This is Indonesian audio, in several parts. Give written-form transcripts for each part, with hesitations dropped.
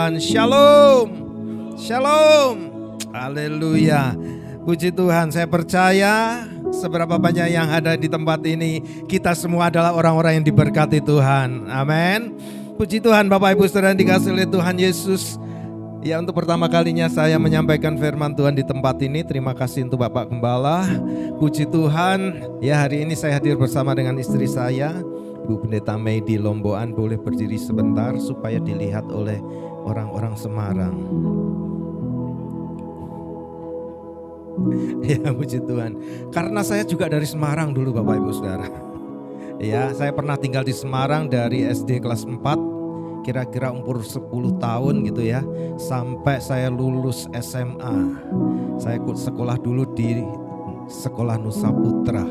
Tuhan. Shalom. Shalom. Haleluya. Puji Tuhan, saya percaya seberapa banyak yang ada di tempat ini, kita semua adalah orang-orang yang diberkati Tuhan. Amin. Puji Tuhan, Bapak Ibu Saudara yang dikasihi oleh Tuhan Yesus. Ya, untuk pertama kalinya saya menyampaikan firman Tuhan di tempat ini. Terima kasih untuk Bapak Gembala. Puji Tuhan, ya hari ini saya hadir bersama dengan istri saya, Ibu Pendeta Mei di Lomboan. Boleh berdiri sebentar supaya dilihat oleh orang-orang Semarang. Ya, puji Tuhan. Karena saya juga dari Semarang dulu, Bapak Ibu Saudara. Ya, saya pernah tinggal di Semarang dari SD kelas 4, kira-kira umur 10 tahun gitu ya, sampai saya lulus SMA. Saya sekolah dulu di Sekolah Nusa Putra.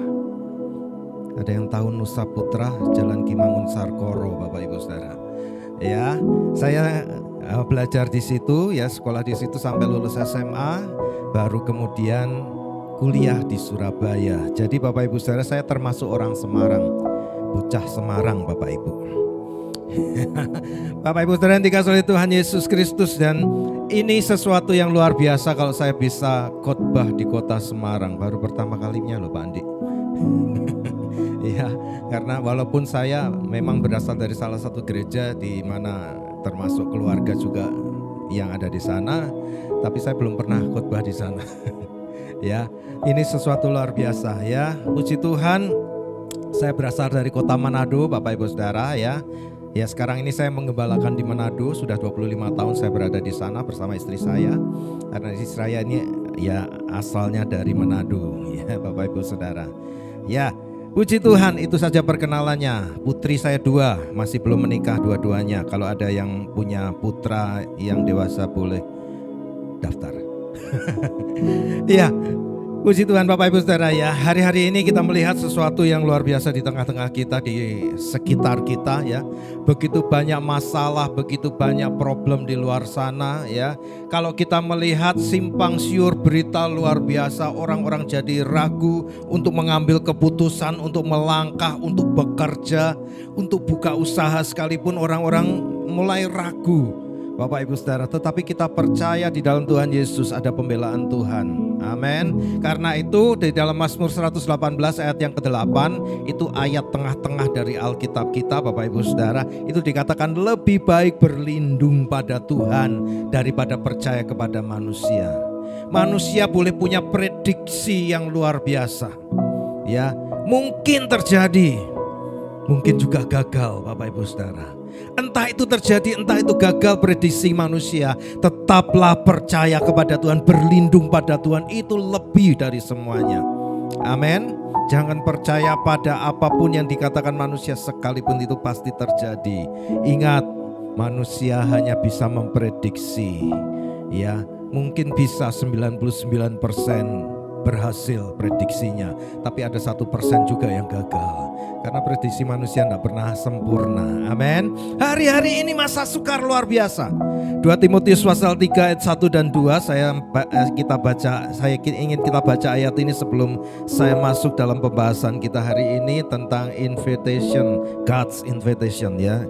Ada yang tahu Nusa Putra, Jalan Kimangun Sarkoro, Bapak Ibu Saudara. Ya, saya belajar di situ ya, sekolah di situ sampai lulus SMA, baru kemudian kuliah di Surabaya. Jadi Bapak Ibu Saudara, saya termasuk orang Semarang, bocah Semarang Bapak Ibu. Bapak Ibu Saudara yang dikasihi oleh Tuhan Yesus Kristus, dan ini sesuatu yang luar biasa kalau saya bisa khotbah di kota Semarang. Baru pertama kalinya loh Pak Andi. Ya, karena walaupun saya memang berasal dari salah satu gereja di mana termasuk keluarga juga yang ada di sana, tapi saya belum pernah khotbah di sana. Ya, ini sesuatu luar biasa ya. Puji Tuhan, saya berasal dari kota Manado, Bapak Ibu Saudara ya. Ya, sekarang ini saya menggembalakan di Manado, sudah 25 tahun saya berada di sana bersama istri saya. Karena istri saya ini ya asalnya dari Manado ya, Bapak Ibu Saudara. Ya, puji Tuhan, itu saja perkenalannya. Putri saya 2, masih belum menikah dua-duanya. Kalau ada yang punya putra yang dewasa boleh daftar. Ya, puji Tuhan Bapak Ibu Saudara ya. Hari-hari ini kita melihat sesuatu yang luar biasa di tengah-tengah kita, di sekitar kita ya. Begitu banyak masalah, begitu banyak problem di luar sana ya. Kalau kita melihat simpang siur berita luar biasa, orang-orang jadi ragu untuk mengambil keputusan, untuk melangkah, untuk bekerja, untuk buka usaha sekalipun orang-orang mulai ragu. Bapak Ibu Saudara, tetapi kita percaya di dalam Tuhan Yesus ada pembelaan Tuhan. Amin. Karena itu di dalam Mazmur 118 ayat yang ke-8, itu ayat tengah-tengah dari Alkitab kita, Bapak Ibu Saudara, itu dikatakan lebih baik berlindung pada Tuhan daripada percaya kepada manusia. Manusia boleh punya prediksi yang luar biasa. Ya, mungkin terjadi, mungkin juga gagal, Bapak Ibu Saudara. Entah itu terjadi, entah itu gagal prediksi manusia, tetaplah percaya kepada Tuhan, berlindung pada Tuhan, itu lebih dari semuanya. Amin. Jangan percaya pada apapun yang dikatakan manusia, sekalipun itu pasti terjadi. Ingat, manusia hanya bisa memprediksi. Ya, mungkin bisa 99% berhasil prediksinya, tapi ada 1% juga yang gagal. Karena prediksi manusia tidak pernah sempurna. Amin. Hari-hari ini masa sukar luar biasa. 2 Timotius pasal 3 ayat 1 dan 2 saya ingin kita baca ayat ini sebelum saya masuk dalam pembahasan kita hari ini tentang invitation, God's invitation ya.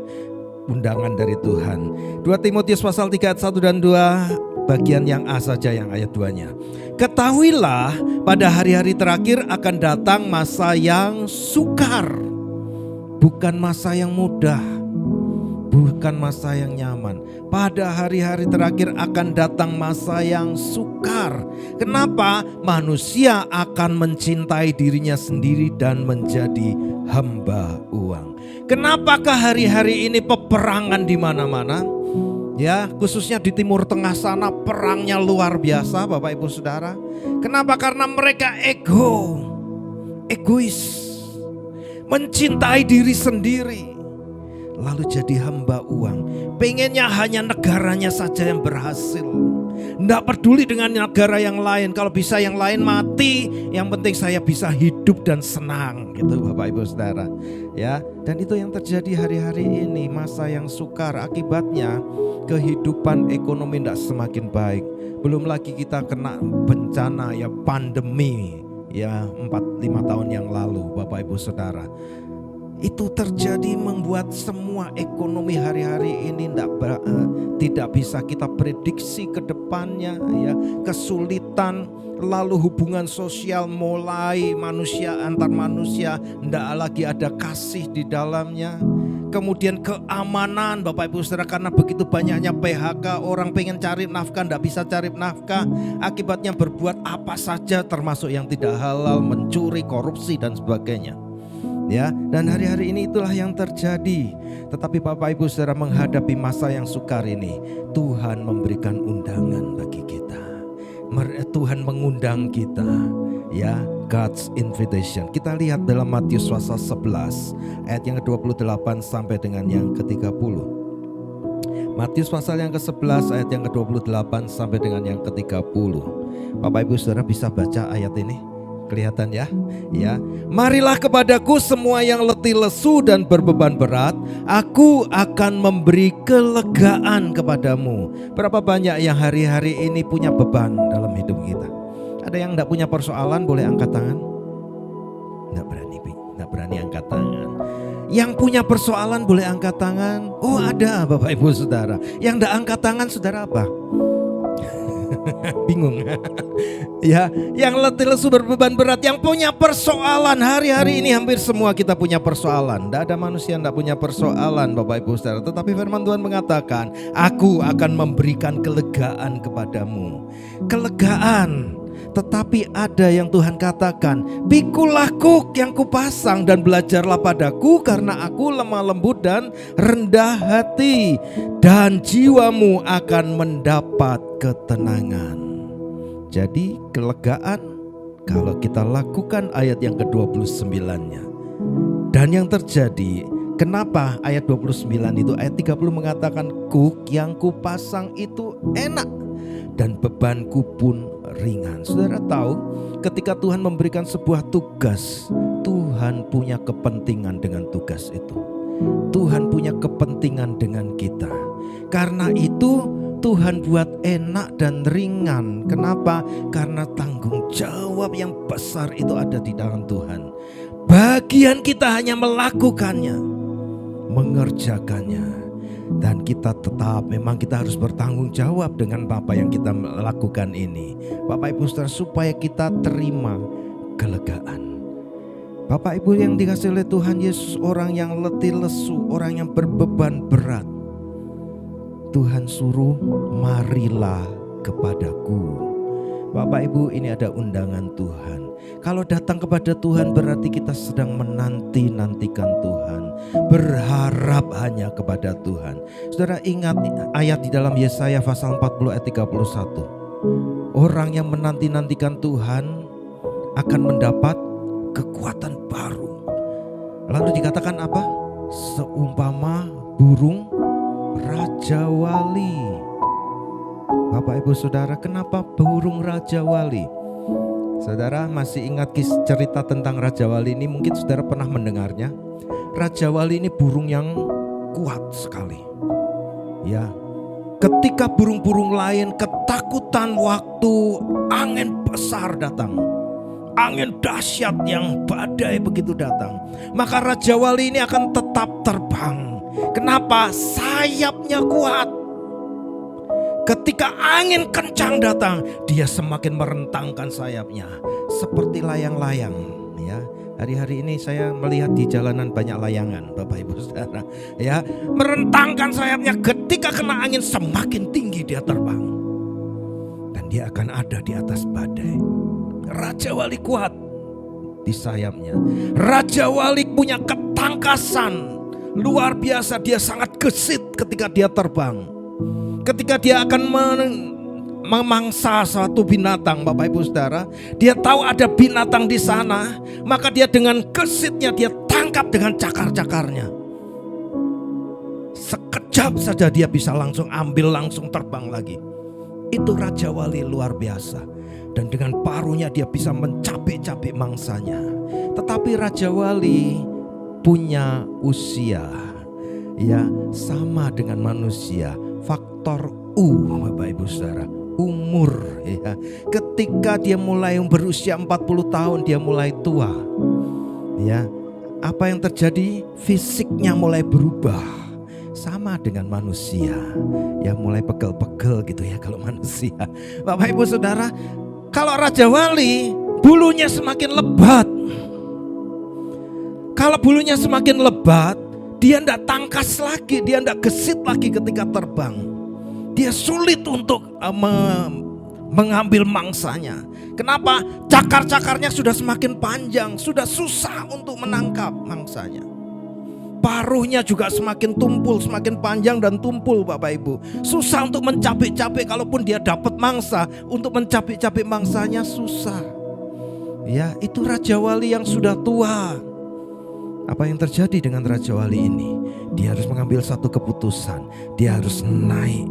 Undangan dari Tuhan. 2 Timotius pasal 3 ayat 1 dan 2, bagian yang A saja, yang ayat 2-nya. Ketahuilah pada hari-hari terakhir akan datang masa yang sukar, bukan masa yang mudah, bukan masa yang nyaman. Pada hari-hari terakhir akan datang masa yang sukar. Kenapa? Manusia akan mencintai dirinya sendiri dan menjadi hamba uang. Kenapakah hari-hari ini peperangan di mana-mana? Ya, khususnya di Timur Tengah sana perangnya luar biasa, Bapak Ibu Saudara. Kenapa? Karena mereka egois, mencintai diri sendiri, lalu jadi hamba uang. Pengennya hanya negaranya saja yang berhasil, tidak peduli dengan negara yang lain. Kalau bisa yang lain mati, yang penting saya bisa hidup dan senang, gitu Bapak Ibu Saudara. Ya, dan itu yang terjadi hari-hari ini, masa yang sukar. Akibatnya kehidupan ekonomi tidak semakin baik. Belum lagi kita kena bencana ya, pandemi ya, 4-5 tahun yang lalu Bapak Ibu Saudara. Itu terjadi membuat semua ekonomi hari-hari ini tidak bisa kita prediksi ke depannya, ya. Kesulitan, lalu hubungan sosial mulai manusia antar manusia, tidak lagi ada kasih di dalamnya. Kemudian keamanan, Bapak Ibu Saudara, karena begitu banyaknya PHK, orang pengen cari nafkah, tidak bisa cari nafkah. Akibatnya berbuat apa saja termasuk yang tidak halal, mencuri, korupsi dan sebagainya. Ya, dan hari-hari ini itulah yang terjadi. Tetapi Bapak Ibu Saudara, menghadapi masa yang sukar ini, Tuhan memberikan undangan bagi kita. Tuhan mengundang kita, ya, God's invitation. Kita lihat dalam Matius pasal 11 ayat yang ke-28 sampai dengan yang ke-30. Matius pasal yang ke-11 ayat yang ke-28 sampai dengan yang ke-30. Bapak Ibu Saudara bisa baca ayat ini? Kelihatan ya? Ya. Marilah kepadaku semua yang letih lesu dan berbeban berat, aku akan memberi kelegaan kepadamu. Berapa banyak yang hari-hari ini punya beban dalam hidup kita? Ada yang tidak punya persoalan, boleh angkat tangan? Tidak berani angkat tangan. Yang punya persoalan boleh angkat tangan. Oh, ada Bapak Ibu Saudara. Yang tidak angkat tangan, saudara apa? Bingung. Ya, yang letih lesu berbeban berat, yang punya persoalan hari-hari ini, hampir semua kita punya persoalan. Tidak ada manusia yang tidak punya persoalan, Bapak Ibu Saudara. Tetapi firman Tuhan mengatakan, aku akan memberikan kelegaan kepadamu. Kelegaan. Tetapi ada yang Tuhan katakan, pikulah kuk yang kupasang dan belajarlah padaku, karena aku lemah lembut dan rendah hati, dan jiwamu akan mendapat ketenangan. Jadi kelegaan kalau kita lakukan ayat yang ke-29-nya. Dan yang terjadi, kenapa ayat 29 itu, ayat 30 mengatakan kuk yang kupasang itu enak dan bebanku pun ringan. Saudara tahu, ketika Tuhan memberikan sebuah tugas, Tuhan punya kepentingan dengan tugas itu. Tuhan punya kepentingan dengan kita. Karena itu Tuhan buat enak dan ringan. Kenapa? Karena tanggung jawab yang besar itu ada di dalam Tuhan. Bagian kita hanya melakukannya, mengerjakannya. Dan kita tetap, memang kita harus bertanggung jawab dengan apa yang kita lakukan ini, Bapak Ibu Saudara, supaya kita terima kelegaan. Bapak Ibu yang dikasihi oleh Tuhan Yesus, orang yang letih lesu, orang yang berbeban berat, Tuhan suruh marilah kepadaku. Bapak Ibu, ini ada undangan Tuhan. Kalau datang kepada Tuhan berarti kita sedang menanti-nantikan Tuhan, berharap hanya kepada Tuhan. Saudara ingat ayat di dalam Yesaya pasal 40 ayat 31. Orang yang menanti-nantikan Tuhan akan mendapat kekuatan baru. Lalu dikatakan apa? Seumpama burung rajawali. Bapak Ibu Saudara, kenapa burung rajawali? Saudara masih ingat cerita tentang rajawali ini? Mungkin saudara pernah mendengarnya. Rajawali ini burung yang kuat sekali. Ya, ketika burung-burung lain ketakutan waktu angin besar datang, angin dahsyat yang badai begitu datang, maka rajawali ini akan tetap terbang. Kenapa? Sayapnya kuat. Ketika angin kencang datang, dia semakin merentangkan sayapnya seperti layang-layang. Ya, hari-hari ini saya melihat di jalanan banyak layangan, Bapak Ibu Saudara. Ya, merentangkan sayapnya, ketika kena angin semakin tinggi dia terbang. Dan dia akan ada di atas badai. Rajawali kuat di sayapnya. Rajawali punya ketangkasan luar biasa, dia sangat gesit ketika dia terbang. Ketika dia akan memangsa suatu binatang, Bapak Ibu Saudara, dia tahu ada binatang di sana, maka dia dengan gesitnya dia tangkap dengan cakar-cakarnya. Sekejap saja dia bisa langsung ambil, langsung terbang lagi. Itu rajawali luar biasa. Dan dengan paruhnya dia bisa mencapik-capik mangsanya. Tetapi rajawali punya usia, ya, sama dengan manusia. Faktor U, Bapak Ibu Saudara, umur, ya. Ketika dia mulai berusia 40 tahun dia mulai tua. Ya. apa yang terjadi? Fisiknya mulai berubah. Sama dengan manusia, ya mulai pegel-pegel gitu ya kalau manusia. Bapak Ibu Saudara, kalau Raja Wali bulunya semakin lebat. Kalau bulunya semakin lebat, dia tidak tangkas lagi, dia tidak gesit lagi ketika terbang. Dia sulit untuk mengambil mangsanya. Kenapa? Cakar-cakarnya sudah semakin panjang, sudah susah untuk menangkap mangsanya. Paruhnya juga semakin tumpul, semakin panjang dan tumpul Bapak Ibu. Susah untuk mencapik-capik, kalaupun dia dapat mangsa, untuk mencapik-capik mangsanya susah. Ya, itu Raja Wali yang sudah tua. Apa yang terjadi dengan Raja Wali ini? Dia harus mengambil satu keputusan. Dia harus naik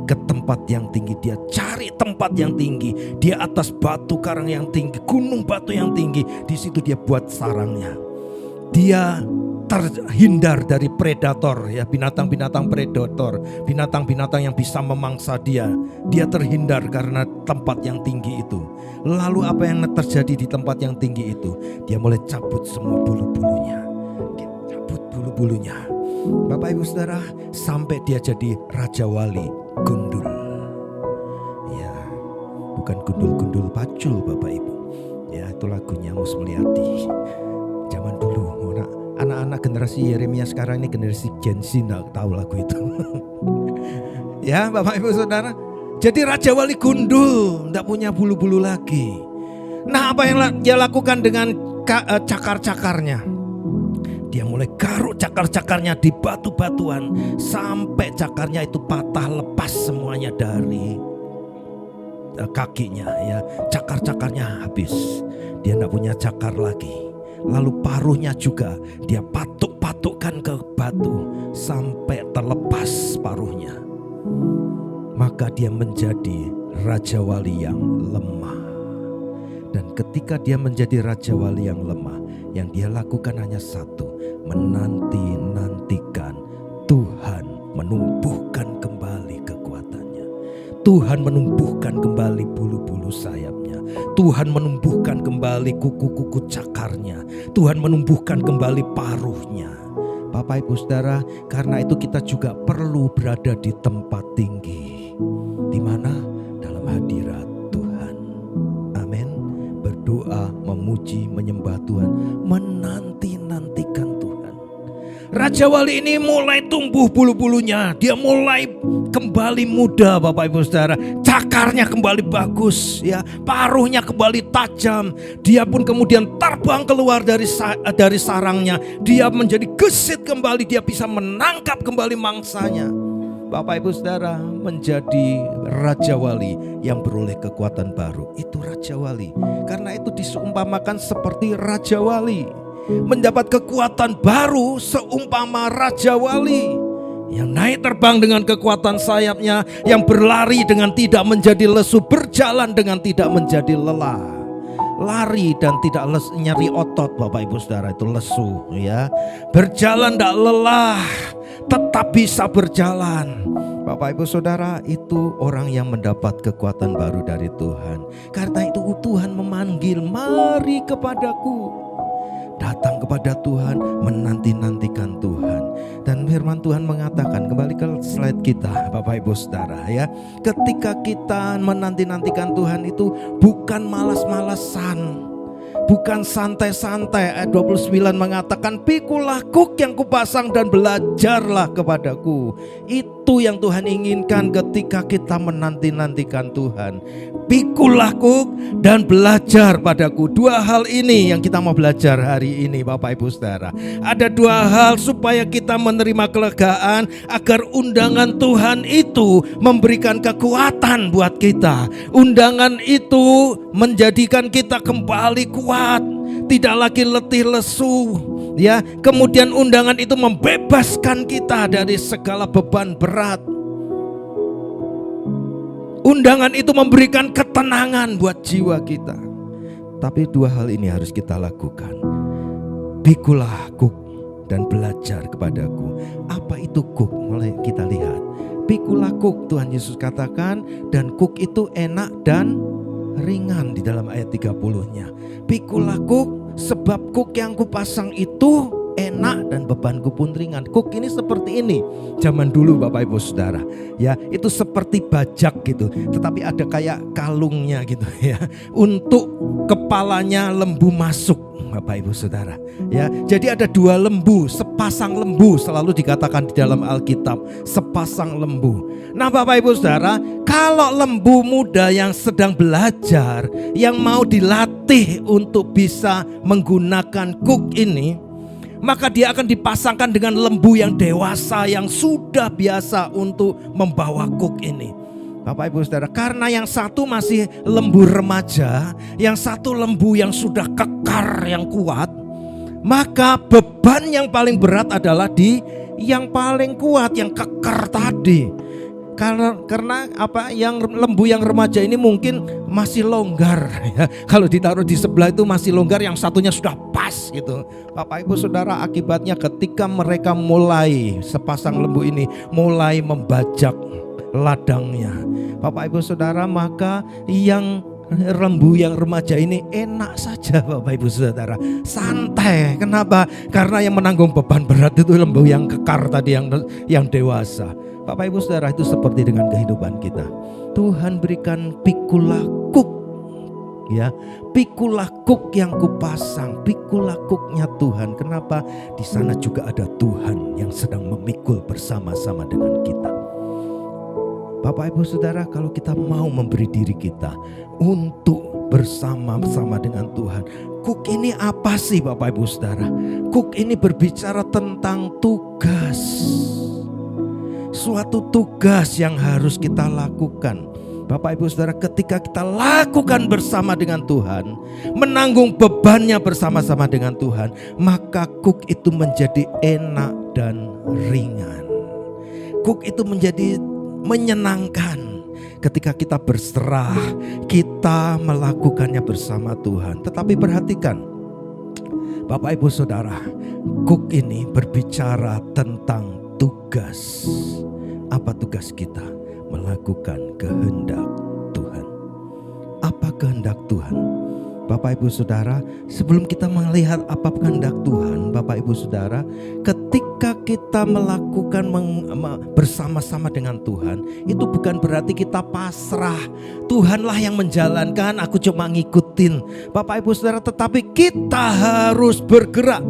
ke tempat yang tinggi. Dia cari tempat yang tinggi. Dia atas batu karang yang tinggi, gunung batu yang tinggi. Di situ dia buat sarangnya. Dia terhindar dari predator, ya, binatang-binatang predator, binatang-binatang yang bisa memangsa dia. Dia terhindar karena tempat yang tinggi itu. Lalu apa yang terjadi di tempat yang tinggi itu? Dia mulai cabut semua bulu-bulunya. Dia cabut bulu-bulunya. Bapak Ibu Saudara, sampai dia jadi Raja Wali gundul. Ya, bukan gundul-gundul pacul Bapak Ibu. Ya, itu lagunya Mus Mulyadi. Zaman dulu, anak-anak generasi Yeremia sekarang ini generasi Gen Z enggak tahu lagu itu. Ya Bapak Ibu Saudara, jadi Raja Wali gundul, enggak punya bulu-bulu lagi. Nah, apa yang dia lakukan dengan cakar-cakarnya? Dia mulai garuk cakar-cakarnya di batu-batuan sampai cakarnya itu patah lepas semuanya dari kakinya, ya. Cakar-cakarnya habis. Dia enggak punya cakar lagi. Lalu paruhnya juga dia patuk-patukkan ke batu sampai terlepas paruhnya. Maka dia menjadi Raja Wali yang lemah. Dan ketika dia menjadi Raja Wali yang lemah, yang dia lakukan hanya satu, menanti-nantikan Tuhan menumbuhkan kembali kekuatannya. Tuhan menumbuhkan kembali bulu-bulu sayapnya. Tuhan menumbuhkan kembali kuku-kuku cakarnya. Tuhan menumbuhkan kembali paruhnya. Bapak Ibu Saudara, karena itu kita juga perlu berada di tempat tinggi. Di mana? Dalam hadirat Tuhan. Amin. Berdoa, memuji, menyembah Tuhan, menanti-nantikan Tuhan. Raja Wali ini mulai tumbuh bulu-bulunya. Dia mulai kembali muda Bapak Ibu Saudara. Cakarnya kembali bagus, ya. Paruhnya kembali tajam. Dia pun kemudian terbang keluar dari sarangnya. Dia menjadi gesit kembali. Dia bisa menangkap kembali mangsanya. Bapak Ibu Saudara, menjadi Raja Wali yang beroleh kekuatan baru. Itu Raja Wali. Karena itu diseumpamakan seperti Raja Wali. Mendapat kekuatan baru seumpama Raja Wali yang naik terbang dengan kekuatan sayapnya, yang berlari dengan tidak menjadi lesu, berjalan dengan tidak menjadi lelah. Lari dan tidak nyeri otot Bapak Ibu Saudara, itu lesu, ya. Berjalan tidak lelah, tetap bisa berjalan. Bapak Ibu Saudara, itu orang yang mendapat kekuatan baru dari Tuhan. Karena itu Tuhan memanggil, mari kepadaku. Datang kepada Tuhan, menanti-nantikan Tuhan. Dan firman Tuhan mengatakan, kembali ke slide kita Bapak Ibu Saudara, ya. Ketika kita menanti-nantikan Tuhan itu bukan malas-malasan, bukan santai-santai. Ayat 29 mengatakan, pikulah kuk yang kupasang dan belajarlah kepadaku. Itu yang Tuhan inginkan ketika kita menanti-nantikan Tuhan. Pikulah kuk dan belajar padaku. Dua hal ini yang kita mau belajar hari ini Bapak Ibu Saudara. Ada dua hal supaya kita menerima kelegaan, agar undangan Tuhan itu memberikan kekuatan buat kita. Undangan itu menjadikan kita kembali kuat, tidak lagi letih lesu, ya. Kemudian undangan itu membebaskan kita dari segala beban berat. Undangan itu memberikan ketenangan buat jiwa kita. Tapi dua hal ini harus kita lakukan. Pikulah kuk dan belajar kepadaku. Apa itu kuk? Mulai kita lihat. Pikulah kuk, Tuhan Yesus katakan, dan kuk itu enak dan ringan di dalam ayat 30-nya. Pikulah kuk sebab kuk yang kupasang itu enak dan bebanku pun ringan. Kuk ini seperti ini zaman dulu Bapak Ibu Saudara, ya itu seperti bajak gitu, tetapi ada kayak kalungnya gitu ya, untuk kepalanya lembu masuk Bapak Ibu Saudara, ya. Jadi ada dua lembu, sepasang lembu, selalu dikatakan di dalam Alkitab sepasang lembu. Nah Bapak Ibu Saudara, kalau lembu muda yang sedang belajar, yang mau dilatih untuk bisa menggunakan kuk ini, maka dia akan dipasangkan dengan lembu yang dewasa yang sudah biasa untuk membawa kuk ini. Bapak Ibu Saudara, karena yang satu masih lembu remaja, yang satu lembu yang sudah kekar yang kuat, maka beban yang paling berat adalah di yang paling kuat, yang kekar tadi. Karena apa, yang lembu yang remaja ini mungkin masih longgar ya. Kalau ditaruh di sebelah itu masih longgar, yang satunya sudah pas gitu. Bapak Ibu Saudara, akibatnya ketika mereka mulai, sepasang lembu ini mulai membajak ladangnya, Bapak Ibu Saudara, maka yang lembu yang remaja ini enak saja Bapak Ibu Saudara, santai. Kenapa? Karena yang menanggung beban berat itu lembu yang kekar tadi, yang dewasa. Bapak Ibu Saudara, itu seperti dengan kehidupan kita. Tuhan berikan pikulah kuk, ya, pikulah kuk yang kupasang, pikulah kuknya Tuhan. Kenapa? Di sana juga ada Tuhan yang sedang memikul bersama-sama dengan kita. Bapak Ibu Saudara, kalau kita mau memberi diri kita untuk bersama-sama dengan Tuhan, kuk ini apa sih Bapak Ibu Saudara? Kuk ini berbicara tentang tugas. Suatu tugas yang harus kita lakukan. Bapak Ibu Saudara, ketika kita lakukan bersama dengan Tuhan, menanggung bebannya bersama-sama dengan Tuhan, maka kuk itu menjadi enak dan ringan. Kuk itu menjadi menyenangkan ketika kita berserah, kita melakukannya bersama Tuhan. Tetapi perhatikan Bapak Ibu Saudara, kuk ini berbicara tentang tugas. Apa tugas kita? Melakukan kehendak Tuhan. Apa kehendak Tuhan? Bapak Ibu Saudara, sebelum kita melihat apa kehendak Tuhan, Bapak Ibu Saudara, ketika kita melakukan bersama-sama dengan Tuhan, itu bukan berarti kita pasrah. Tuhanlah yang menjalankan, aku cuma ngikutin. Bapak Ibu Saudara, tetapi kita harus bergerak.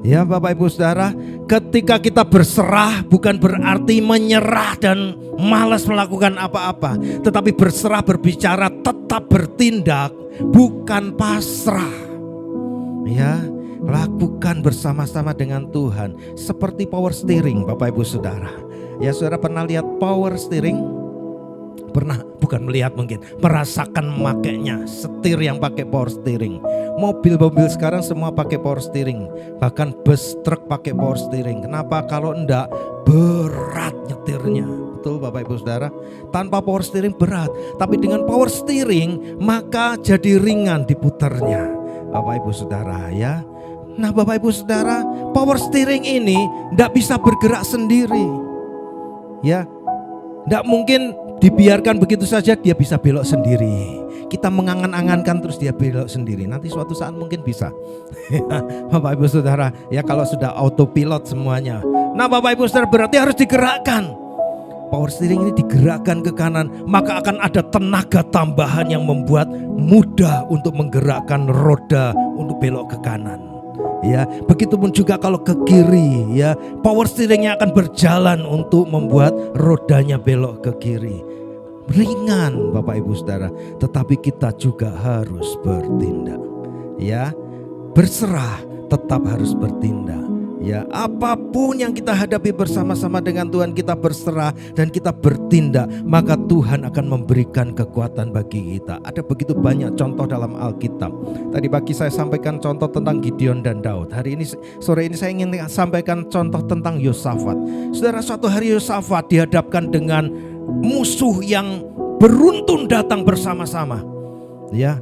Ya Bapak Ibu Saudara, ketika kita berserah bukan berarti menyerah dan malas melakukan apa-apa, tetapi berserah berbicara tetap bertindak, bukan pasrah. Ya, lakukan bersama-sama dengan Tuhan, seperti power steering Bapak Ibu Saudara. Ya, Saudara pernah lihat power steering? Pernah, bukan melihat mungkin, merasakan memakainya, setir yang pakai power steering. Mobil-mobil sekarang semua pakai power steering, bahkan bus truk pakai power steering. Kenapa? Kalau enggak berat nyetirnya. Betul Bapak Ibu Saudara, tanpa power steering berat, tapi dengan power steering maka jadi ringan diputarnya Bapak Ibu Saudara ya. Nah Bapak Ibu Saudara, power steering ini enggak bisa bergerak sendiri. Ya, enggak mungkin dibiarkan begitu saja dia bisa belok sendiri. Kita mengangan-angankan terus dia belok sendiri. Nanti suatu saat mungkin bisa. Bapak Ibu Saudara, ya kalau sudah autopilot semuanya. Nah Bapak Ibu Saudara, berarti harus digerakkan. Power steering ini digerakkan ke kanan, maka akan ada tenaga tambahan yang membuat mudah untuk menggerakkan roda untuk belok ke kanan. Ya, begitupun juga kalau ke kiri, ya, power steeringnya akan berjalan untuk membuat rodanya belok ke kiri. Ringan Bapak Ibu Saudara, tetapi kita juga harus bertindak. Ya, berserah tetap harus bertindak. Ya, apapun yang kita hadapi bersama-sama dengan Tuhan, kita berserah dan kita bertindak, maka Tuhan akan memberikan kekuatan bagi kita. Ada begitu banyak contoh dalam Alkitab. Tadi pagi saya sampaikan contoh tentang Gideon dan Daud. Hari ini, sore ini saya ingin sampaikan contoh tentang Yosafat. Saudara, suatu hari Yosafat dihadapkan dengan musuh yang beruntun datang bersama-sama. Ya,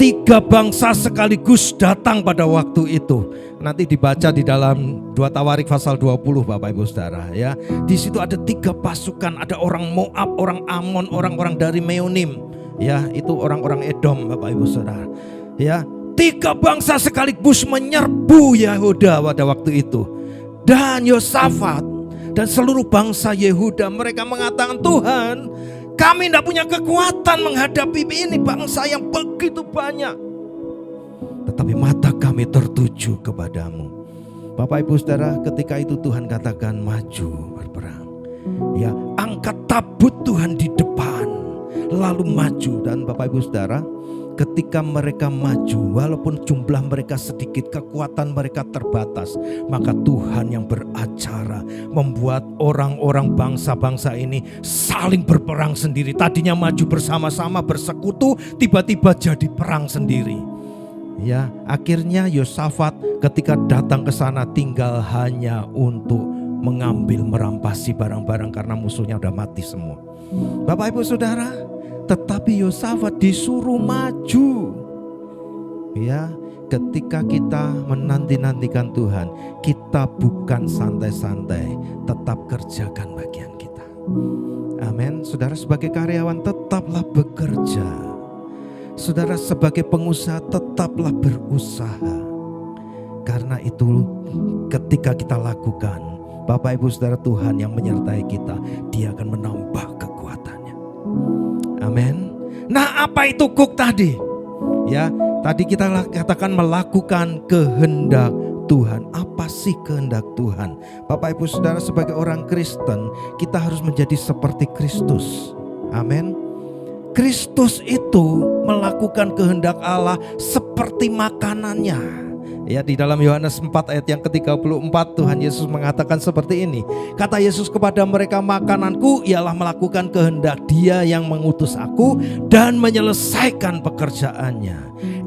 3 bangsa sekaligus datang pada waktu itu. Nanti dibaca di dalam 2 Tawarik pasal 20 Bapak Ibu Saudara ya. Di situ ada 3 pasukan, ada orang Moab, orang Amon, orang-orang dari Meonim. Ya, itu orang-orang Edom Bapak Ibu Saudara. Ya, 3 bangsa sekaligus menyerbu Yehuda pada waktu itu. Dan Yosafat dan seluruh bangsa Yehuda, mereka mengatakan, Tuhan, kami tidak punya kekuatan menghadapi ini bangsa yang begitu banyak. Tetapi mata kami tertuju kepadamu. Bapak Ibu Saudara, ketika itu Tuhan katakan maju berperang. Ya, angkat tabut Tuhan di depan, lalu maju. Dan Bapak Ibu Saudara, ketika mereka maju, walaupun jumlah mereka sedikit, kekuatan mereka terbatas, maka Tuhan yang beracara membuat orang-orang bangsa-bangsa ini saling berperang sendiri. Tadinya maju bersama-sama bersekutu, tiba-tiba jadi perang sendiri. Ya, akhirnya Yosafat ketika datang ke sana tinggal hanya untuk mengambil, merampasi barang-barang karena musuhnya udah mati semua. Bapak Ibu Saudara, tetapi Yosafat disuruh maju. Ya, ketika kita menanti-nantikan Tuhan, kita bukan santai-santai, tetap kerjakan bagian kita. Amin. Saudara sebagai karyawan tetaplah bekerja. Saudara sebagai pengusaha tetaplah berusaha. Karena itu ketika kita lakukan, Bapak Ibu Saudara, Tuhan yang menyertai kita, Dia akan menambah kekuatannya. Amin. Nah, apa itu kuk tadi? Ya, tadi kita katakan melakukan kehendak Tuhan. Apa sih kehendak Tuhan? Bapak Ibu Saudara, sebagai orang Kristen, kita harus menjadi seperti Kristus. Amin. Kristus itu melakukan kehendak Allah seperti makanannya. Ya, di dalam Yohanes 4 ayat yang ke-34 Tuhan Yesus mengatakan seperti ini. Kata Yesus kepada mereka, makananku ialah melakukan kehendak Dia yang mengutus aku dan menyelesaikan pekerjaannya.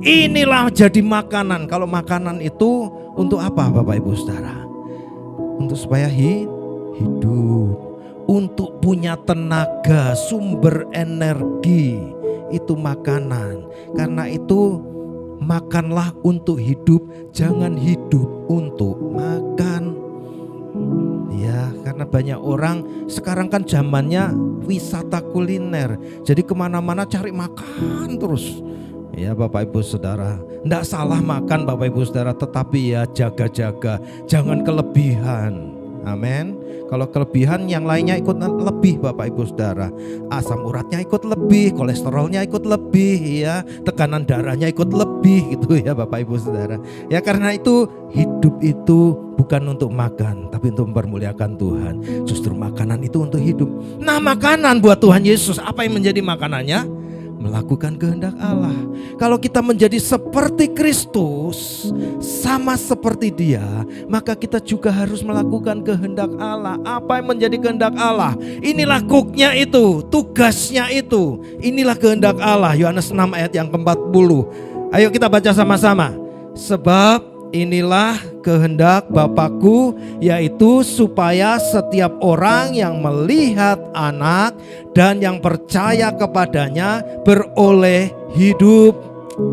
Inilah jadi makanan. Kalau makanan itu untuk apa Bapak Ibu Saudara? Untuk supaya hidup, untuk punya tenaga, sumber energi, itu makanan. Karena itu makanlah untuk hidup, jangan hidup untuk makan. Ya, karena banyak orang sekarang kan zamannya wisata kuliner. Jadi kemana-mana cari makan terus. Ya Bapak Ibu Saudara, tidak salah makan Bapak Ibu Saudara, tetapi ya jaga-jaga, jangan kelebihan. Amin. Kalau kelebihan yang lainnya ikut lebih Bapak Ibu Saudara. Asam uratnya ikut lebih, kolesterolnya ikut lebih, ya, tekanan darahnya ikut lebih gitu ya Bapak Ibu Saudara. Ya, karena itu hidup itu bukan untuk makan, tapi untuk mempermuliakan Tuhan. Justru makanan itu untuk hidup. Nah, makanan buat Tuhan Yesus, apa yang menjadi makanannya? Melakukan kehendak Allah. Kalau kita menjadi seperti Kristus, sama seperti Dia, maka kita juga harus melakukan kehendak Allah. Apa yang menjadi kehendak Allah? Inilah kuknya itu, tugasnya itu. Inilah kehendak Allah. Yohanes 6 ayat yang ke-40. Ayo kita baca sama-sama. Sebab inilah kehendak Bapakku, yaitu supaya setiap orang yang melihat Anak dan yang percaya kepadanya beroleh hidup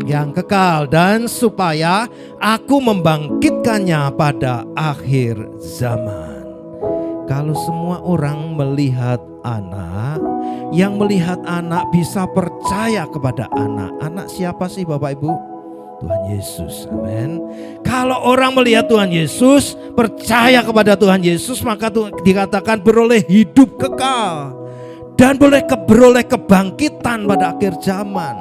yang kekal, dan supaya aku membangkitkannya pada akhir zaman. Kalau semua orang melihat Anak, yang melihat Anak bisa percaya kepada Anak. Anak siapa sih Bapak Ibu? Tuhan Yesus. Amin. Kalau orang melihat Tuhan Yesus, percaya kepada Tuhan Yesus, maka dikatakan beroleh hidup kekal dan beroleh kebangkitan pada akhir zaman.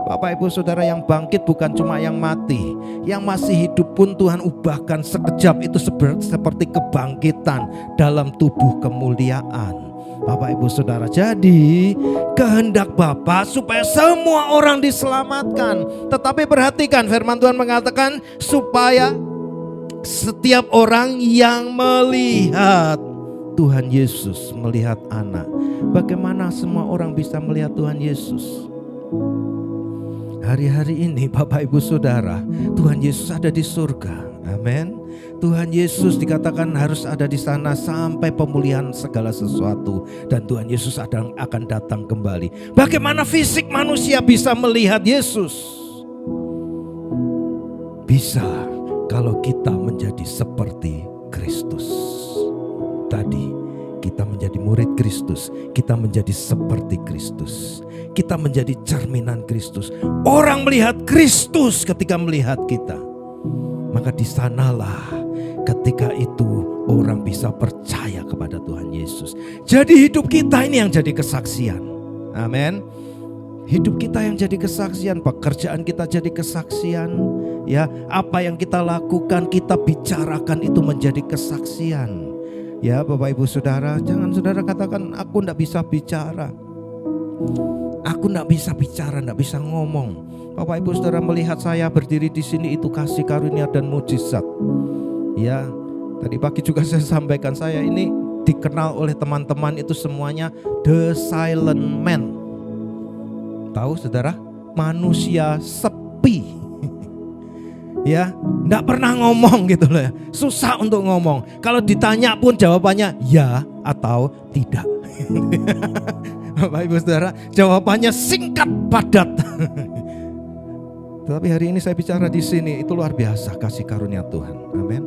Bapak Ibu Saudara, yang bangkit bukan cuma yang mati, yang masih hidup pun Tuhan ubahkan sekejap itu seperti kebangkitan dalam tubuh kemuliaan. Bapak Ibu Saudara, jadi kehendak Bapa supaya semua orang diselamatkan. Tetapi perhatikan firman Tuhan mengatakan supaya setiap orang yang melihat Tuhan Yesus, melihat Anak. Bagaimana semua orang bisa melihat Tuhan Yesus? Hari-hari ini Bapak Ibu Saudara, Tuhan Yesus ada di surga. Amin. Tuhan Yesus dikatakan harus ada di sana sampai pemulihan segala sesuatu, dan Tuhan Yesus akan datang kembali. Bagaimana fisik manusia bisa melihat Yesus? Bisa kalau kita menjadi seperti Kristus. Tadi kita menjadi murid Kristus, kita menjadi seperti Kristus, kita menjadi cerminan Kristus. Orang melihat Kristus ketika melihat kita, maka di sanalah ketika itu orang bisa percaya kepada Tuhan Yesus. Jadi hidup kita ini yang jadi kesaksian. Amin. Hidup kita yang jadi kesaksian, pekerjaan kita jadi kesaksian, ya, apa yang kita lakukan, kita bicarakan itu menjadi kesaksian. Ya, Bapak Ibu Saudara, jangan saudara katakan aku enggak bisa bicara. Aku enggak bisa bicara, enggak bisa ngomong. Bapak Ibu Saudara melihat saya berdiri di sini itu kasih karunia dan mujizat. Ya, tadi pagi juga saya sampaikan, saya ini dikenal oleh teman-teman itu semuanya the silent man. Tahu saudara, manusia sepi. Ya, enggak pernah ngomong gitu loh ya. Susah untuk ngomong. Kalau ditanya pun jawabannya ya atau tidak. Bapak Ibu Saudara, jawabannya singkat padat. Tetapi hari ini saya bicara di sini, itu luar biasa kasih karunia Tuhan. Amin.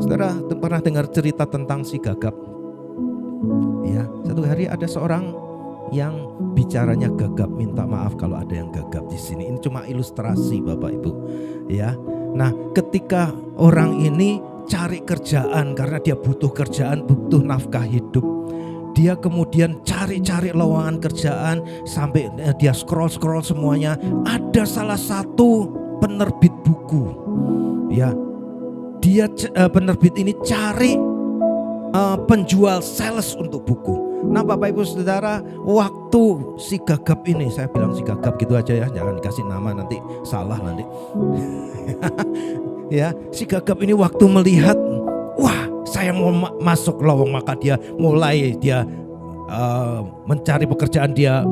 Saudara pernah dengar cerita tentang si gagap? Ya, satu hari ada seorang yang bicaranya gagap, minta maaf kalau ada yang gagap di sini. Ini cuma ilustrasi Bapak Ibu, ya. Nah, ketika orang ini cari kerjaan karena dia butuh kerjaan, butuh nafkah hidup, dia kemudian cari-cari lowongan kerjaan sampai dia scroll semuanya. Ada salah satu penerbit buku, ya. Dia penerbit ini cari penjual sales untuk buku. Nah, Bapak Ibu Saudara, waktu si gagap ini, saya bilang si gagap gitu aja ya, jangan kasih nama nanti salah nanti. Ya, si gagap ini waktu melihat, wah, saya mau masuk lowong, maka dia mulai mencari pekerjaan, dia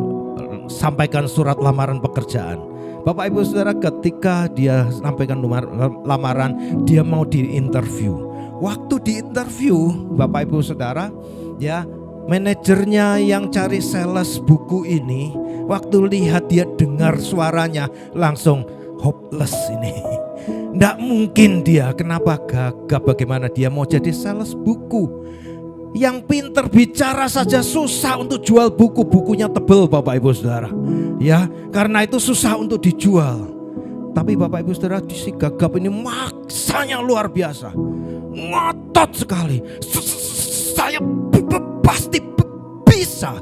sampaikan surat lamaran pekerjaan. Bapak Ibu Saudara, ketika dia sampaikan lamaran, dia mau diinterview. Waktu diinterview, Bapak Ibu Saudara, ya, manajernya yang cari sales buku ini, waktu lihat dia dengar suaranya langsung hopeless ini. Nggak mungkin dia, kenapa gagap, bagaimana dia mau jadi sales buku. Yang pinter bicara saja susah untuk jual buku, bukunya tebel Bapak Ibu Saudara. Ya, karena itu susah untuk dijual. Tapi Bapak Ibu Saudara, si gagap ini maksanya luar biasa. Ngotot sekali. Saya pasti bisa.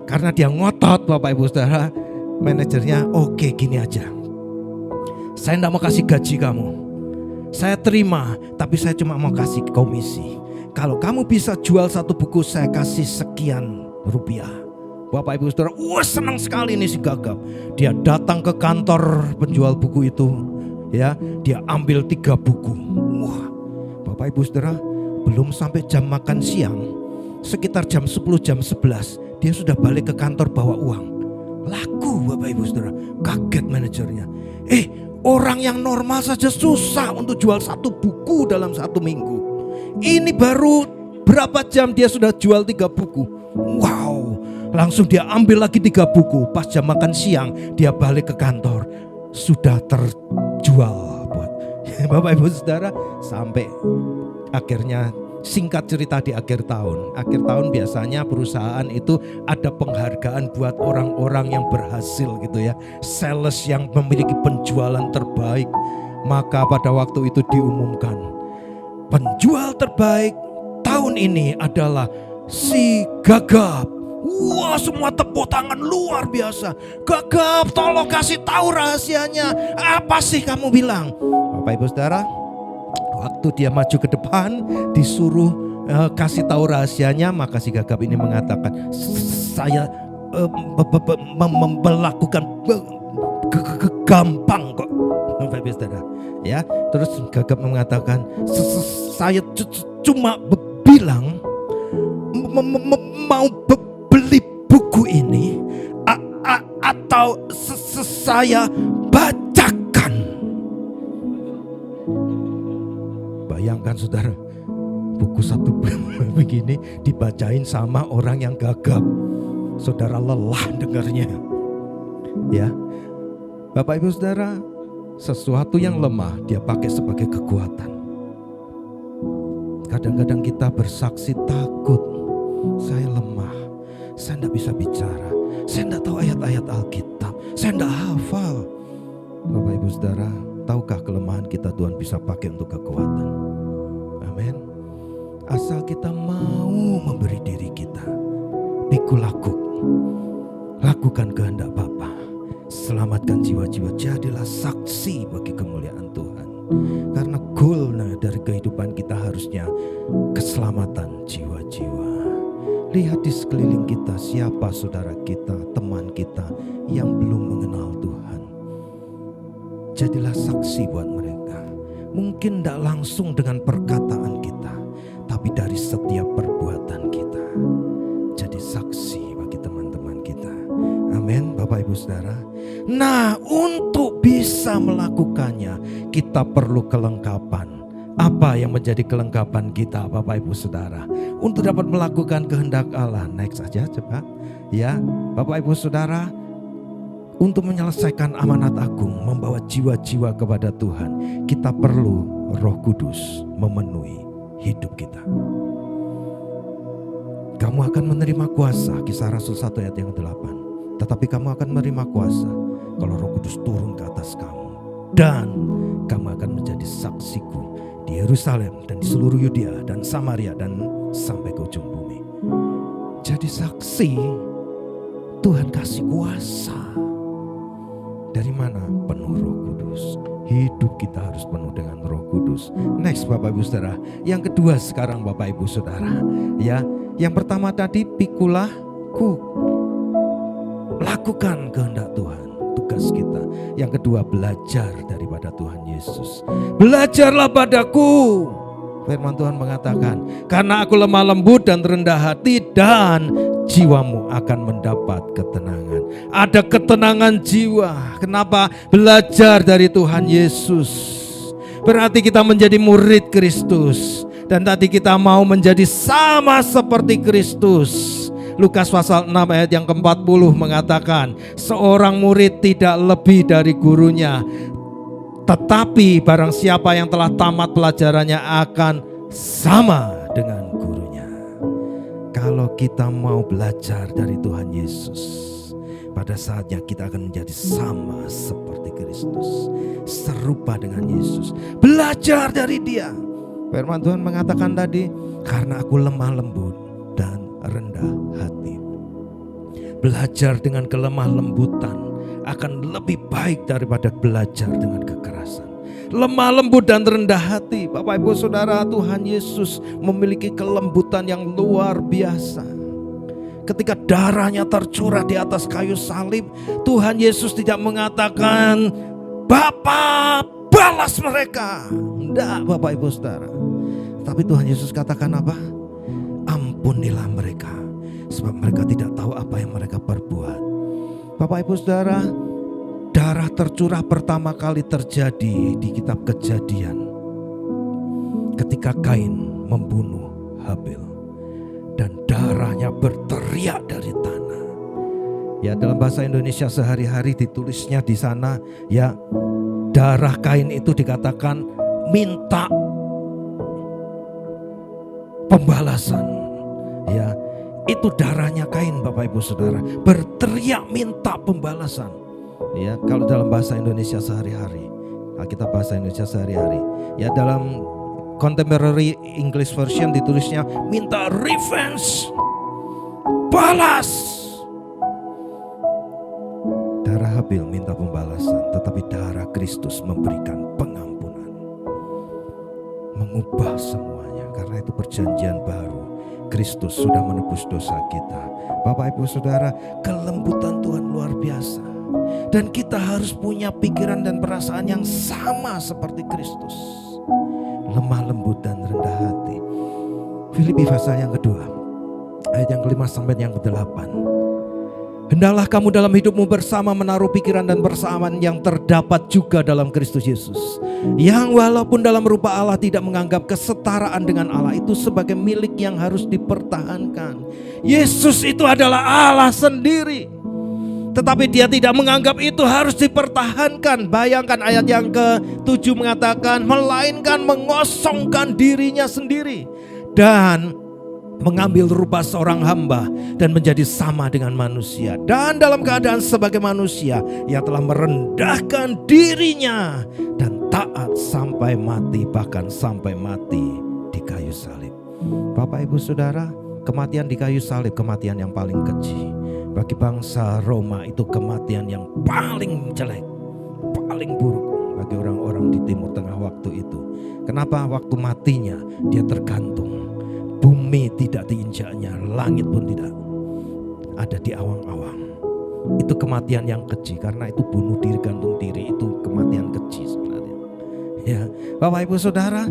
Karena dia ngotot Bapak Ibu Saudara, manajernya oke, gini aja. Saya enggak mau kasih gaji kamu. Saya terima, tapi saya cuma mau kasih komisi. Kalau kamu bisa jual satu buku, saya kasih sekian rupiah. Bapak Ibu Saudara, wah, senang sekali nih si gagap. Dia datang ke kantor penjual buku itu, ya, dia ambil 3 buku. Wah, Bapak Ibu Saudara, belum sampai jam makan siang, sekitar jam 10, jam 11, dia sudah balik ke kantor bawa uang. Laku Bapak Ibu Saudara, kaget manajernya. Orang yang normal saja susah untuk jual satu buku dalam 1 minggu. Ini baru berapa jam dia sudah jual 3 buku. Wow, langsung dia ambil lagi 3 buku. Pas jam makan siang dia balik ke kantor, sudah terjual buat Bapak Ibu Saudara. Sampai akhirnya, singkat cerita, di akhir tahun biasanya perusahaan itu ada penghargaan buat orang-orang yang berhasil gitu ya, sales yang memiliki penjualan terbaik. Maka pada waktu itu diumumkan, penjual terbaik tahun ini adalah si Gagap. Wah, semua tepuk tangan luar biasa. Gagap, tolong kasih tahu rahasianya. Apa sih kamu bilang? Bapak Ibu Saudara, waktu dia maju ke depan, disuruh kasih tahu rahasianya, maka si Gagap ini mengatakan, saya melakukan gampang kok. Bapak Ibu Saudara, ya. Terus Gagap mengatakan, saya cuma bilang mau beli buku ini atau saya bacakan. Bayangkan saudara, buku satu begini dibacain sama orang yang gagap. Saudara lelah dengarnya. Ya, Bapak Ibu Saudara, sesuatu yang lemah dia pakai sebagai kekuatan. Kadang-kadang kita bersaksi takut. Saya lemah, saya tidak bisa bicara, saya tidak tahu ayat-ayat Alkitab, saya tidak hafal. Bapak Ibu Saudara, tahukah kelemahan kita Tuhan bisa pakai untuk kekuatan? Amin. Asal kita mau memberi diri kita. Pikul lakukan kehendak Bapa. Selamatkan jiwa-jiwa, jadilah saksi bagi kemuliaan Tuhan. Karena goalnya dari kehidupan kita harusnya keselamatan jiwa-jiwa. Lihat di sekeliling kita, siapa saudara kita, teman kita yang belum mengenal Tuhan. Jadilah saksi buat mereka. Mungkin tidak langsung dengan perkataan kita, tapi dari setiap perbuatan kita. Jadi saksi bagi teman-teman kita. Amin, Bapak Ibu Saudara. Nah, untuk bisa melakukannya, kita perlu kelengkapan. Apa yang menjadi kelengkapan kita, Bapak Ibu Saudara, untuk dapat melakukan kehendak Allah? Next aja cepat. Ya, Bapak Ibu Saudara, untuk menyelesaikan amanat agung, membawa jiwa-jiwa kepada Tuhan, kita perlu Roh Kudus memenuhi hidup kita. Kamu akan menerima kuasa, Kisah Rasul 1 ayat yang 8. Tetapi kamu akan menerima kuasa kalau Roh Kudus turun ke atas kamu. Dan kamu akan menjadi saksiku di Yerusalem dan di seluruh Yudea dan Samaria dan sampai ke ujung bumi. Jadi saksi, Tuhan kasih kuasa. Dari mana? Penuh Roh Kudus. Hidup kita harus penuh dengan Roh Kudus. Next Bapak Ibu Saudara. Yang kedua sekarang Bapak Ibu Saudara. Ya, yang pertama tadi pikulah lakukan kehendak Tuhan, tugas kita. Yang kedua, belajar daripada Tuhan Yesus. Belajarlah padaku. Firman Tuhan mengatakan, karena aku lemah lembut dan rendah hati, dan jiwamu akan mendapat ketenangan. Ada ketenangan jiwa. Kenapa? Belajar dari Tuhan Yesus. Berarti kita menjadi murid Kristus. Dan tadi kita mau menjadi sama seperti Kristus. Lukas pasal 6 ayat yang ke-40 mengatakan, seorang murid tidak lebih dari gurunya, tetapi barang siapa yang telah tamat pelajarannya akan sama dengan gurunya. Kalau kita mau belajar dari Tuhan Yesus, pada saatnya kita akan menjadi sama seperti Kristus, serupa dengan Yesus. Belajar dari Dia. Firman Tuhan mengatakan tadi, karena aku lemah lembut dan rendah hati. Belajar dengan kelemah lembutan akan lebih baik daripada belajar dengan kekerasan. Lemah lembut dan rendah hati, Bapak Ibu Saudara, Tuhan Yesus memiliki kelembutan yang luar biasa. Ketika darahnya tercurah di atas kayu salib, Tuhan Yesus tidak mengatakan, Bapa balas mereka. Tidak, Bapak Ibu Saudara. Tapi Tuhan Yesus katakan apa? Ampunilah mereka, sebab mereka tidak tahu apa yang mereka perbuat. Bapak Ibu Saudara, darah tercurah pertama kali terjadi di kitab Kejadian ketika Kain membunuh Habil, dan darahnya berteriak dari tanah. Ya, dalam bahasa Indonesia sehari-hari ditulisnya di sana, ya, darah Kain itu dikatakan minta pembalasan. Ya, itu darahnya Kain, Bapak Ibu Saudara, berteriak minta pembalasan. Ya, kalau dalam bahasa Indonesia sehari-hari, kita bahasa Indonesia sehari-hari, ya, dalam Contemporary English Version ditulisnya minta revenge, balas. Darah Habil minta pembalasan, tetapi darah Kristus memberikan pengampunan, mengubah semuanya. Karena itu perjanjian baru, Kristus sudah menebus dosa kita. Bapak Ibu Saudara, kelembutan Tuhan luar biasa. Dan kita harus punya pikiran dan perasaan yang sama seperti Kristus. Lemah lembut dan rendah hati. Filipi pasal yang kedua, ayat yang ke-5 sampai yang ke-8. Hendaklah kamu dalam hidupmu bersama menaruh pikiran dan persamaan yang terdapat juga dalam Kristus Yesus, yang walaupun dalam rupa Allah tidak menganggap kesetaraan dengan Allah itu sebagai milik yang harus dipertahankan. Yesus itu adalah Allah sendiri, tetapi Dia tidak menganggap itu harus dipertahankan. Bayangkan ayat yang ke-7 mengatakan, melainkan mengosongkan dirinya sendiri dan mengambil rupa seorang hamba dan menjadi sama dengan manusia. Dan dalam keadaan sebagai manusia, ia telah merendahkan dirinya dan taat sampai mati, bahkan sampai mati di kayu salib. Bapak Ibu Saudara, kematian di kayu salib kematian yang paling keji. Bagi bangsa Roma itu kematian yang paling jelek, paling buruk bagi orang-orang di Timur Tengah waktu itu. Kenapa? Waktu matinya dia tergantung. Bumi tidak diinjaknya, langit pun tidak, ada di awang-awang. Itu kematian yang keji, karena itu bunuh diri, gantung diri, itu kematian keji sebenarnya. Ya, Bapak Ibu Saudara,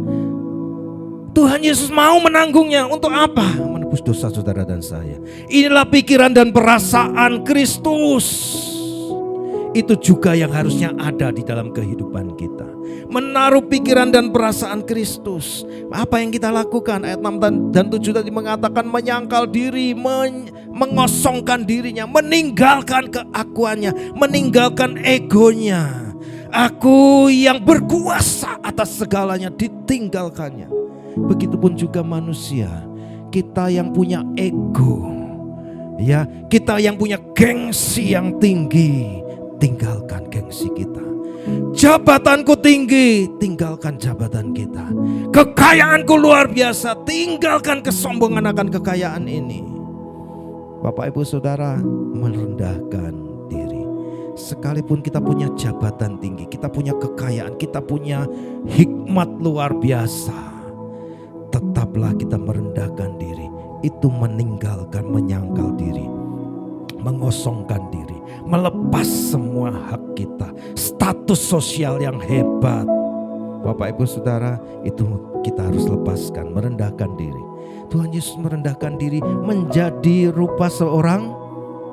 Tuhan Yesus mau menanggungnya untuk apa? Menebus dosa saudara dan saya. Inilah pikiran dan perasaan Kristus. Itu juga yang harusnya ada di dalam kehidupan kita. Menaruh pikiran dan perasaan Kristus. Apa yang kita lakukan? Ayat 6 dan 7 tadi mengatakan menyangkal diri, mengosongkan dirinya, meninggalkan keakuannya, meninggalkan egonya. Aku yang berkuasa atas segalanya ditinggalkannya. Begitupun juga manusia, kita yang punya ego, ya, kita yang punya gengsi yang tinggi, tinggalkan gengsi kita. Jabatanku tinggi, tinggalkan jabatan kita. Kekayaanku luar biasa, tinggalkan kesombongan akan kekayaan ini. Bapak Ibu Saudara, merendahkan diri. Sekalipun kita punya jabatan tinggi, kita punya kekayaan, kita punya hikmat luar biasa, tetaplah kita merendahkan diri. Itu meninggalkan, menyangkal diri, mengosongkan diri, melepas semua hak kita, status sosial yang hebat. Bapak Ibu Saudara, itu kita harus lepaskan, merendahkan diri. Tuhan Yesus merendahkan diri menjadi rupa seorang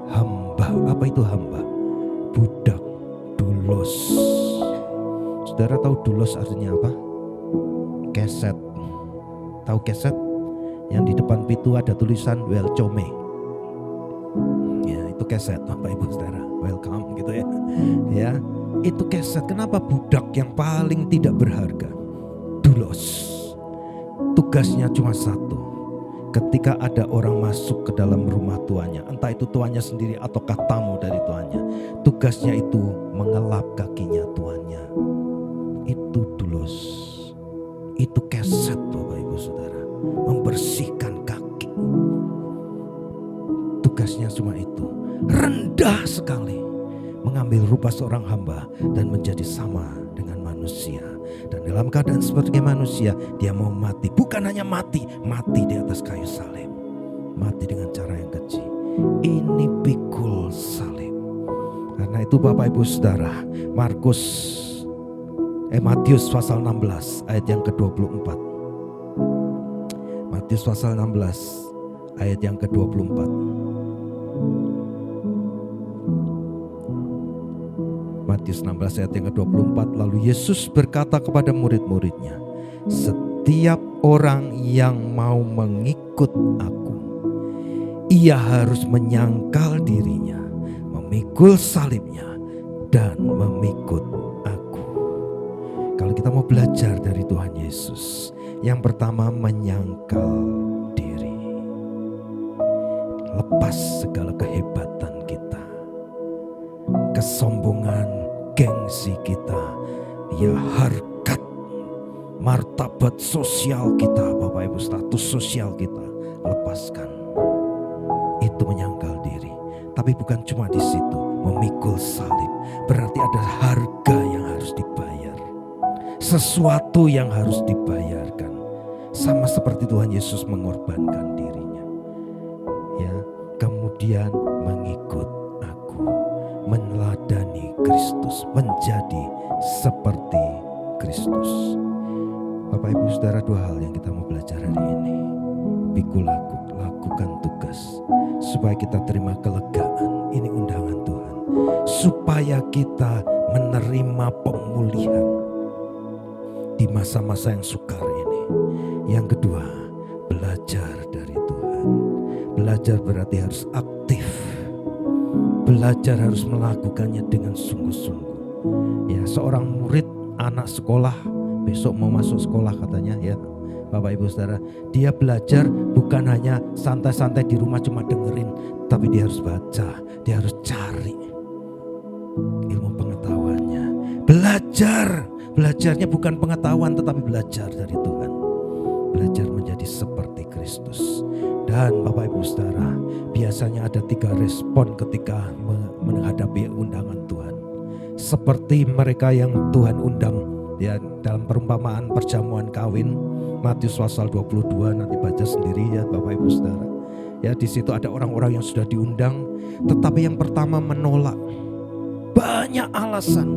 hamba. Apa itu hamba? Budak, dulos. Saudara tahu dulos artinya apa? Keset. Tahu keset? Yang di depan pintu ada tulisan welcome. Ya, itu keset Bapak Ibu Saudara. Welcome gitu ya. Ya, itu keset. Kenapa budak yang paling tidak berharga? Dulos. Tugasnya cuma satu. Ketika ada orang masuk ke dalam rumah tuannya, entah itu tuannya sendiri ataukah tamu dari tuannya, tugasnya itu mengelap kakinya tuannya. Itu dulos. Itu keset Bapak Ibu Saudara. Membersihkan kaki. Tugasnya cuma itu. Rendah sekali. Mengambil rupa seorang hamba dan menjadi sama dengan manusia. Dan dalam keadaan sebagai manusia, dia mau mati. Bukan hanya mati, mati di atas kayu salib. Mati dengan cara yang keji. Ini pikul salib. Karena itu Bapak Ibu Saudara, Matius pasal 16 ayat yang ke-24. Matius pasal 16 ayat yang ke-24. Matius 16 ayat yang ke-24. Lalu Yesus berkata kepada murid-muridnya, setiap orang yang mau mengikut aku, ia harus menyangkal dirinya, memikul salibnya, dan memikut aku. Kalau kita mau belajar dari Tuhan Yesus, yang pertama menyangkal diri. Lepas segala kehebatan kita, kesombongan, gengsi kita, ya harkat, martabat sosial kita, Bapak Ibu, status sosial kita, lepaskan. Itu menyangkal diri. Tapi bukan cuma di situ, memikul salib. Berarti ada harga yang harus dibayar. Sesuatu yang harus dibayarkan. Sama seperti Tuhan Yesus mengorbankan dirinya. Ya, kemudian mengikut aku, meneladani Kristus, menjadi seperti Kristus. Bapak Ibu Saudara, dua hal yang kita mau belajar hari ini. Pikul aku, lakukan tugas supaya kita terima kelegaan. Ini undangan Tuhan, supaya kita menerima pemulihan di masa-masa yang sukar ini. Yang kedua, belajar dari Tuhan. Belajar berarti harus aktif. Belajar harus melakukannya dengan sungguh-sungguh. Ya, seorang murid, anak sekolah, besok mau masuk sekolah katanya ya. Bapak Ibu Saudara, dia belajar bukan hanya santai-santai di rumah cuma dengerin, tapi dia harus baca, dia harus cari ilmu pengetahuannya. Belajarnya bukan pengetahuan tetapi belajar dari Tuhan. Belajar menjadi seperti Kristus. Dan Bapak Ibu Saudara, biasanya ada 3 respon ketika menghadapi undangan Tuhan. Seperti mereka yang Tuhan undang ya, dalam perumpamaan perjamuan kawin, Matius pasal 22, nanti baca sendiri ya Bapak Ibu Saudara. Ya, di situ ada orang-orang yang sudah diundang, tetapi yang pertama menolak. Banyak alasan.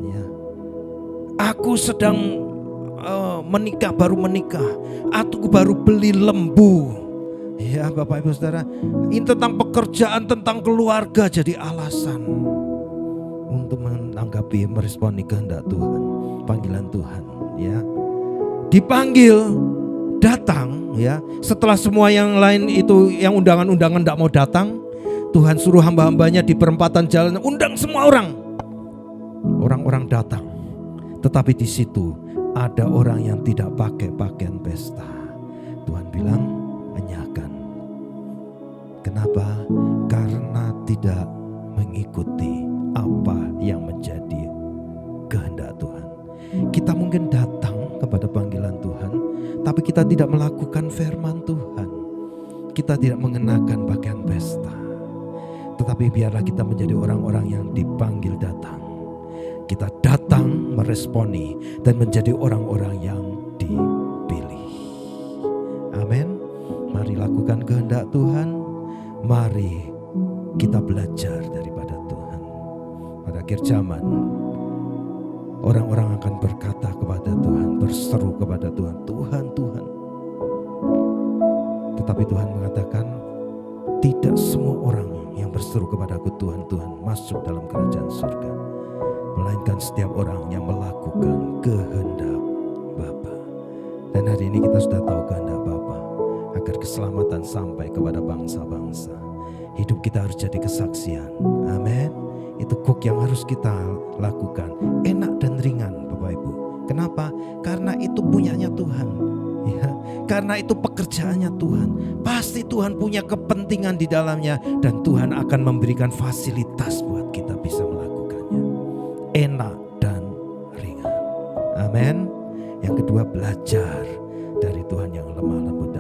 Ya. Aku sedang menikah, baru menikah. Aku baru beli lembu. Ya Bapak Ibu Saudara, ini tentang pekerjaan, tentang keluarga jadi alasan untuk menanggapi, meresponi kehendak Tuhan, panggilan Tuhan. Ya, dipanggil, datang. Ya, setelah semua yang lain itu, yang undangan-undangan tidak mau datang, Tuhan suruh hamba-hambanya di perempatan jalan, undang semua orang. Orang-orang datang, tetapi di situ ada orang yang tidak pakai pakaian pesta. Tuhan bilang, enyahkan. Kenapa? Karena tidak mengikuti apa yang menjadi kehendak Tuhan. Kita mungkin datang kepada panggilan Tuhan, tapi kita tidak melakukan firman Tuhan. Kita tidak mengenakan pakaian pesta. Tetapi biarlah kita menjadi orang-orang yang dipanggil datang. Kita datang meresponi dan menjadi orang-orang yang dipilih. Amin. Mari lakukan kehendak Tuhan. Mari kita belajar daripada Tuhan. Pada akhir zaman, orang-orang akan berkata kepada Tuhan, berseru kepada Tuhan, Tuhan, Tuhan. Tetapi Tuhan mengatakan, tidak semua orang yang berseru kepadaku Tuhan, Tuhan masuk dalam kerajaan surga, melainkan setiap orang yang melakukan kehendak Bapa. Dan hari ini kita sudah tahu kehendak Bapa, agar keselamatan sampai kepada bangsa-bangsa. Hidup kita harus jadi kesaksian. Amin. Itu kok yang harus kita lakukan. Enak dan ringan Bapak Ibu. Kenapa? Karena itu punyanya Tuhan. Ya, karena itu pekerjaannya Tuhan. Pasti Tuhan punya kepentingan di dalamnya, dan Tuhan akan memberikan fasilitas buat kita bisa melakukannya. Enak dan ringan. Amin. Yang kedua, belajar dari Tuhan yang lemah lembut.